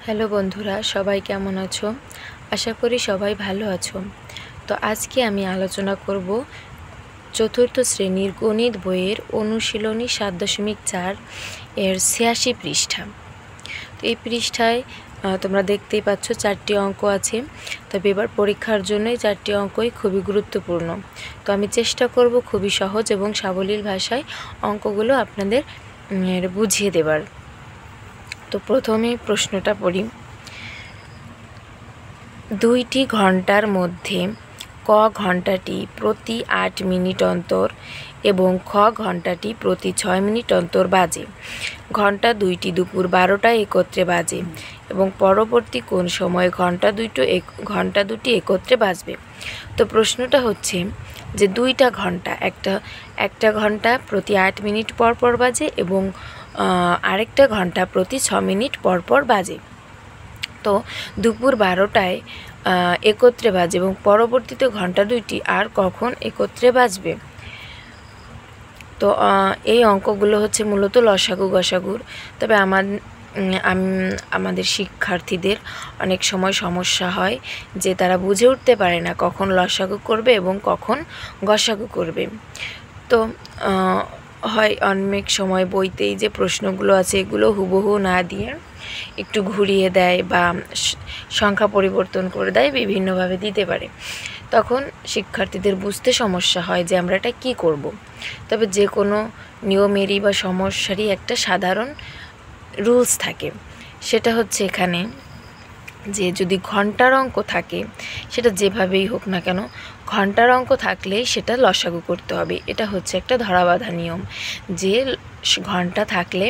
Hello বন্ধুরা, সবাই কেমন আছো? আশা করি সবাই ভালো আছো। তো আজকে আমি আলোচনা করব চতুর্থ শ্রেণীর গণিত বইয়ের অনুশীলনী 7.4 এর 86 পৃষ্ঠা। তো এই পৃষ্ঠায় তোমরা দেখতেই পাচ্ছ 4টি অঙ্ক আছে। তবে এবার পরীক্ষার জন্যই 4টি অঙ্কই খুবই গুরুত্বপূর্ণ। তো আমি চেষ্টা করব খুবই সহজ এবং সাবলীল ভাষায় অঙ্কগুলো আপনাদের বুঝিয়ে দেবার। তো প্রথমে প্রশ্নটা পড়ি। 2টি ঘন্টার মধ্যে ক ঘন্টাটি প্রতি 8 মিনিট অন্তর এবং খ ঘন্টাটি প্রতি 6 মিনিট অন্তর বাজে। ঘন্টা দুইটি দুপুর 12টায় একত্রে বাজে এবং পরবর্তী কোন সময় ঘন্টা দুটি একত্রে বাজবে। তো প্রশ্নটা হচ্ছে যে দুইটা ঘন্টা, একটা ঘন্টা প্রতি 8 মিনিট পর পর বাজে এবং আরেকটা ঘন্টা প্রতি 6 মিনিট পর পর বাজে। তো দুপুর 12টায় একত্রে বাজে এবং পরবর্তীতে ঘন্টা দুইটি আর কখন একত্রে বাজবে। তো এই অঙ্কগুলো হচ্ছে মূলত লসাগু গসাগুর। তবে আমাদের শিক্ষার্থীদের অনেক সময় সমস্যা হয় যে তারা বুঝে উঠতে পারে না কখন লসাগু করবে এবং কখন গসাগু করবে। তো হয় অনেক সময় বইতেই যে প্রশ্নগুলো আছে এগুলো হুবহু না দিয়ে একটু ঘুরিয়ে দেয় বা সংখ্যা পরিবর্তন করে দেয়, বিভিন্নভাবে দিতে পারে। তখন শিক্ষার্থীদের বুঝতে সমস্যা হয় যে আমরা এটা কী করব। তবে যে কোনো নিয়মেরই বা সমস্যারই একটা সাধারণ রুলস থাকে, সেটা হচ্ছে এখানে যে যদি ঘন্টার অঙ্ক থাকে সেটা যেভাবেই হোক না কেন, ঘন্টার অঙ্ক থাকলেই সেটা লসাগু করতে হবে। এটা হচ্ছে একটা ধরাবাঁধা নিয়ম যে ঘন্টা থাকলে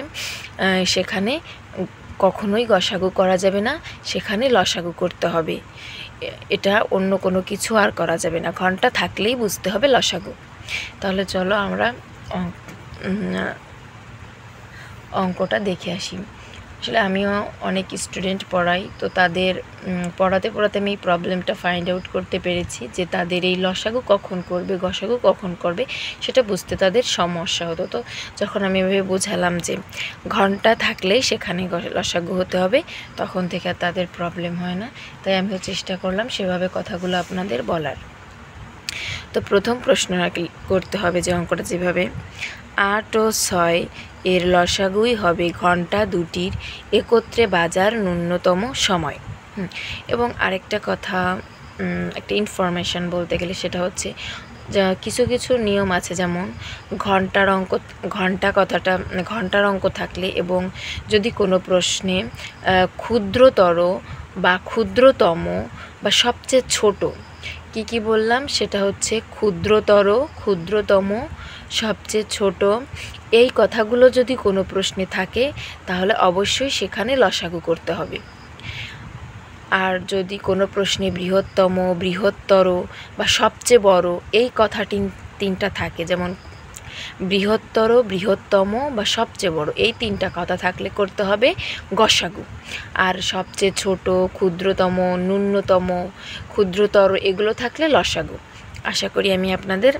সেখানে কখনোই গসাগু করা যাবে না, সেখানে লসাগু করতে হবে। এটা অন্য কোনো কিছু আর করা যাবে না, ঘন্টা থাকলেই বুঝতে হবে লসাগু। তাহলে চলো আমরা অঙ্কটা দেখে আসি। আসলে আমিও অনেক স্টুডেন্ট পড়াই, তো তাদের পড়াতে আমি এই প্রবলেমটা ফাইন্ড আউট করতে পেরেছি যে তাদের এই লসাগু কখন করবে গসাগু কখন করবে সেটা বুঝতে তাদের সমস্যা হতো। তো যখন আমি এভাবে বোঝালাম যে ঘন্টা থাকলেই সেখানে লসাগু হতে হবে, তখন থেকে আর তাদের প্রবলেম হয় না। তাই আমিও চেষ্টা করলাম সেভাবে কথাগুলো আপনাদের বলার। তো প্রথম প্রশ্ন করতে হবে যে অঙ্কটা যেভাবে 8 ও 6 এর লসাগুই হবে ঘন্টা দুটির একত্রে বাজার ন্যূনতম সময়। এবং আরেকটা কথা, একটা ইনফরমেশান বলতে গেলে সেটা হচ্ছে কিছু নিয়ম আছে, যেমন ঘন্টার অঙ্ক থাকলে এবং যদি কোনো প্রশ্নে ক্ষুদ্রতর বা ক্ষুদ্রতম বা সবচেয়ে ছোট কি বললাম, সেটা হচ্ছে ক্ষুদ্রতম, সবচেয়ে ছোট, এই কথাগুলো যদি কোনো প্রশ্নে থাকে তাহলে অবশ্যই সেখানে লসাগু করতে হবে। আর যদি কোনো প্রশ্নে বৃহত্তম, বৃহত্তর বা সবচেয়ে বড় এই কথা তিনটা থাকে, যেমন বৃহত্তর, বৃহত্তম বা সবচেয়ে বড়, এই তিনটা কথা থাকলে করতে হবে গসাগু। আর সবচেয়ে ছোট, ক্ষুদ্রতম, ন্যূনতম, ক্ষুদ্রতর এগুলো থাকলে লসাগু। আশা করি আমি আপনাদের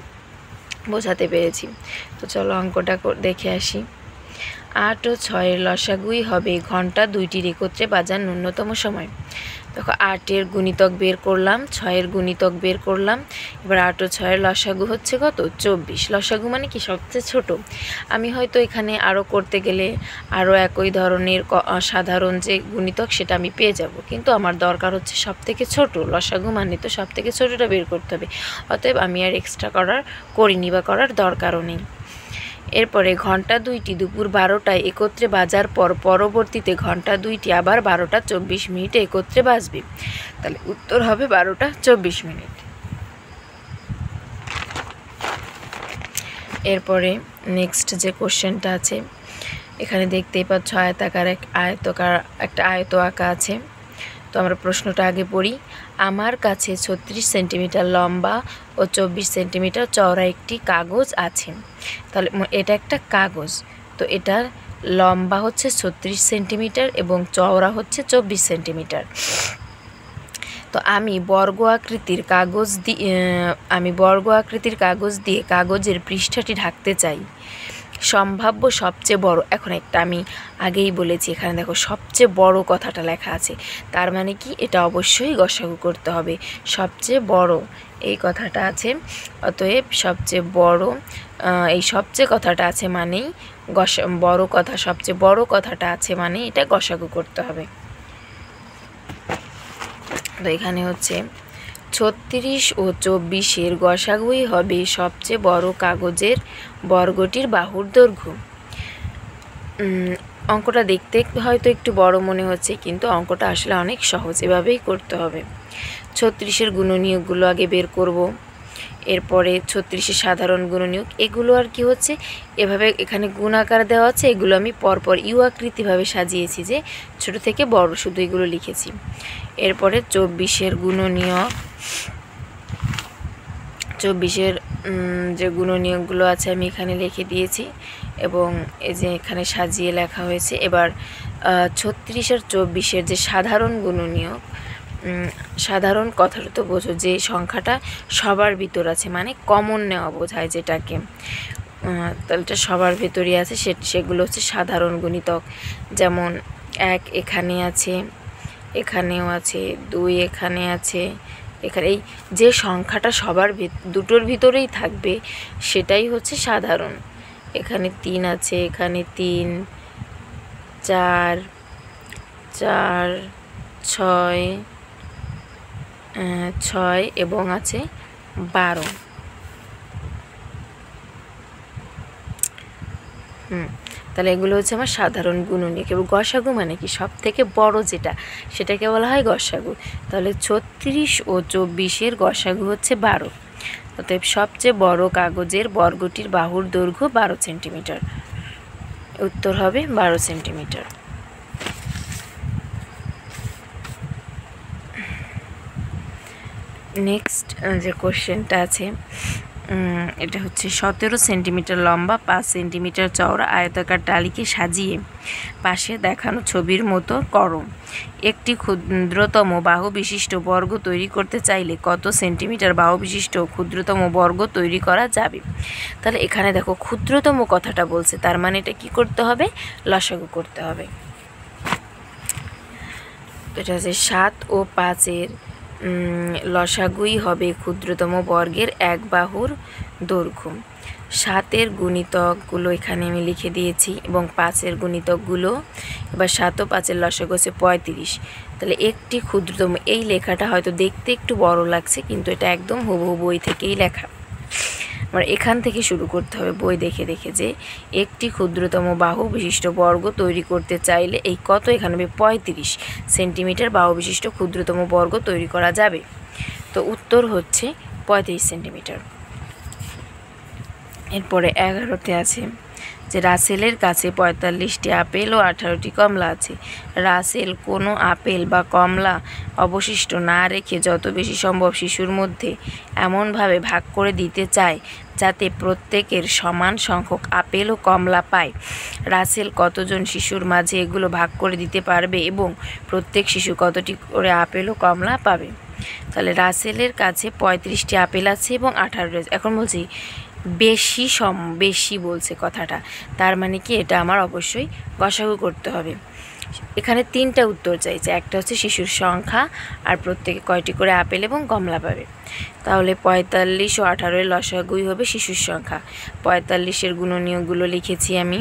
বোঝাতে পেরেছি। তো চলো অঙ্কটা দেখে আসি। 8 ও 6 এর লসাগুই হবে ঘন্টা দুইটির একত্রে বাজার ন্যূনতম সময়। দেখো 8 এর গুণিতক বের করলাম, 6 এর গুণিতক বের করলাম। এবার 8 ও 6 এর লসাগু হচ্ছে কত? 24। লসাগু মানে কি? সবচেয়ে ছোট। আমি হয়তো এখানে আরও করতে গেলে আরও একই ধরনের সাধারণ যে গুণিতক সেটা আমি পেয়ে যাব, কিন্তু আমার দরকার হচ্ছে সবথেকে ছোট। লসাগু মানে তো সবথেকে ছোটটা বের করতে হবে। অতএব আমি আর এক্সট্রা করিনি বা করার দরকারও নেই। এরপরে ঘন্টা দুইটি দুপুর 12টায় একত্রে বাজার পর পরবর্তীতে ঘন্টা দুইটি আবার 12টা 24 মিনিটে একত্রে বাজবে। তাহলে উত্তর হবে 12টা 24 মিনিট। এরপরে নেক্সট যে কোশ্চেনটা আছে, এখানে দেখতেই পাচ্ছ একটা আয়ত আঁকা আছে। তো আমরা প্রশ্নটা আগে পড়ি। আমার কাছে 36 সেন্টিমিটার লম্বা ও 24 সেন্টিমিটার চওড়া একটি কাগজ আছে। তাহলে এটা একটা কাগজ, তো এটার লম্বা হচ্ছে 36 সেন্টিমিটার এবং চওড়া হচ্ছে 24 সেন্টিমিটার। তো আমি বর্গ আকৃতির কাগজ দিয়ে কাগজের পৃষ্ঠাটি ঢাকতে চাই। সম্ভাব্য সবচেয়ে বড়, এখন একটা আমি আগেই বলেছি, এখানে দেখো সবচেয়ে বড় কথাটা লেখা আছে, তার মানে কি এটা অবশ্যই গসাগু করতে হবে। সবচেয়ে বড় এই কথাটা আছে, অতএব সবচেয়ে বড়, এই সবচেয়ে কথাটা আছে মানেই বড় কথা, সবচেয়ে বড় কথাটা আছে মানে এটা গসাগু করতে হবে। তো এখানে হচ্ছে 36 ও 24-এর গসাগুই হবে সবচেয়ে বড় কাগজের বর্গটির বাহুর দৈর্ঘ্য। অঙ্কটা দেখতে হয়তো একটু বড় মনে হচ্ছে, কিন্তু অঙ্কটা আসলে অনেক সহজ, এভাবেই করতে হবে। 36-এর গুণনীয়কগুলো আগে বের করব, এরপরে 36-এর সাধারণ গুণনীয়ক, এগুলো আর কি হচ্ছে এভাবে এখানে গুণাকার দেওয়া আছে, এগুলো আমি পরপর ইউ আকৃতিভাবে সাজিয়েছি, যে ছোট থেকে বড় শুধু এগুলো লিখেছি। এরপরে 24-এর গুণনীয়ক, 24-এর যে গুণনীয়কগুলো আছে আমি এখানে লিখে দিয়েছি এবং এই যে এখানে সাজিয়ে লেখা হয়েছে। এবার 36 আর 24-এর যে সাধারণ গুণনীয়ক, সাধারণ কথাটা তো বোঝো যে সংখ্যাটা সবার ভিতর আছে, মানে কমন নেওয়া বোঝায় যেটাকে, তাহলে এটা সবার ভিতরই আছে, সেগুলো হচ্ছে সাধারণ গুণিতক। যেমন 1 এখানে আছে, এখানেও আছে, 2 এখানে আছে, এখানে এই যে সংখ্যাটা সবার দুটোর ভিতরেই থাকবে সেটাই হচ্ছে সাধারণ। এখানে 3 আছে, এখানে 3, 4, 4, 6 এবং আছে 12। তাহলে এগুলো হচ্ছে আমার সাধারণ গুণনীয়ক। এবং গসাগু মানে কি, সব থেকে বড় যেটা সেটাকে বলা হয় গসাগু। তাহলে 36 ও 24-এর গসাগু হচ্ছে 12। অতএব সবচেয়ে বড় কাগজের বর্গটির বাহুর দৈর্ঘ্য 12 সেন্টিমিটার। উত্তর হবে 12 সেন্টিমিটার। নেক্সট যে কোশ্চেনটা আছে, এটা হচ্ছে 17 সেন্টিমিটার লম্বা, 5 সেন্টিমিটার চওড়া আয়তাকার টালিকে সাজিয়ে পাশে দেখানো ছবির মতো করো। একটি ক্ষুদ্রতম বাহু বিশিষ্ট বর্গ তৈরি করতে চাইলে কত সেন্টিমিটার বাহু বিশিষ্ট ক্ষুদ্রতম বর্গ তৈরি করা যাবে? তাহলে এখানে দেখো ক্ষুদ্রতম কথাটা বলছে, তার মানে এটা কি করতে হবে? লসাগু করতে হবে। এটা হচ্ছে 7 ও 5-এর লসাগুই হবে ক্ষুদ্রতম বর্গের এক বাহুর দৈর্ঘ্য। 7-এর গুণিতকগুলো এখানে আমি লিখে দিয়েছি এবং 5-এর গুণিতকগুলো। এবার 7 ও 5-এর লসাগু হচ্ছে 35। তাহলে একটি ক্ষুদ্রতম, এই লেখাটা হয়তো দেখতে একটু বড় লাগছে, কিন্তু এটা একদম হুবহু বই থেকেই লেখা। আমার এখান থেকে শুরু করতে হবে বই দেখে দেখে, যে একটি ক্ষুদ্রতম বাহু বিশিষ্ট বর্গ তৈরি করতে চাইলে এই কত, এখানে 35 সেন্টিমিটার বাহু বিশিষ্ট ক্ষুদ্রতম বর্গ তৈরি করা যাবে। তো উত্তর হচ্ছে 35 সেন্টিমিটার। এরপরে 11তে আছে যে রাসেলের কাছে 45টি আপেল ও 18টি কমলা আছে। রাসেল কোনো আপেল বা কমলা অবশিষ্ট না রেখে যত বেশি সম্ভব শিশুর মধ্যে এমনভাবে ভাগ করে দিতে চায় যাতে প্রত্যেকের সমান সংখ্যক আপেল ও কমলা পায়। রাসেল কতজন শিশুর মাঝে এগুলো ভাগ করে দিতে পারবে এবং প্রত্যেক শিশু কতটি করে আপেল ও কমলা পাবে? তাহলে রাসেলের কাছে 35টি আপেল আছে এবং 18। এখন বলছি বেশি বলছে কথাটা, তার মানে কি এটা আমার অবশ্যই গসাগু করতে হবে। এখানে 3টা উত্তর চাইছে, একটা হচ্ছে শিশুর সংখ্যা আর প্রত্যেকে কয়টি করে আপেল এবং কমলা পাবে। তাহলে 45 ও 18-এর লসাগুই হবে শিশুর সংখ্যা। 45-এর গুণনীয়কগুলো লিখেছি আমি,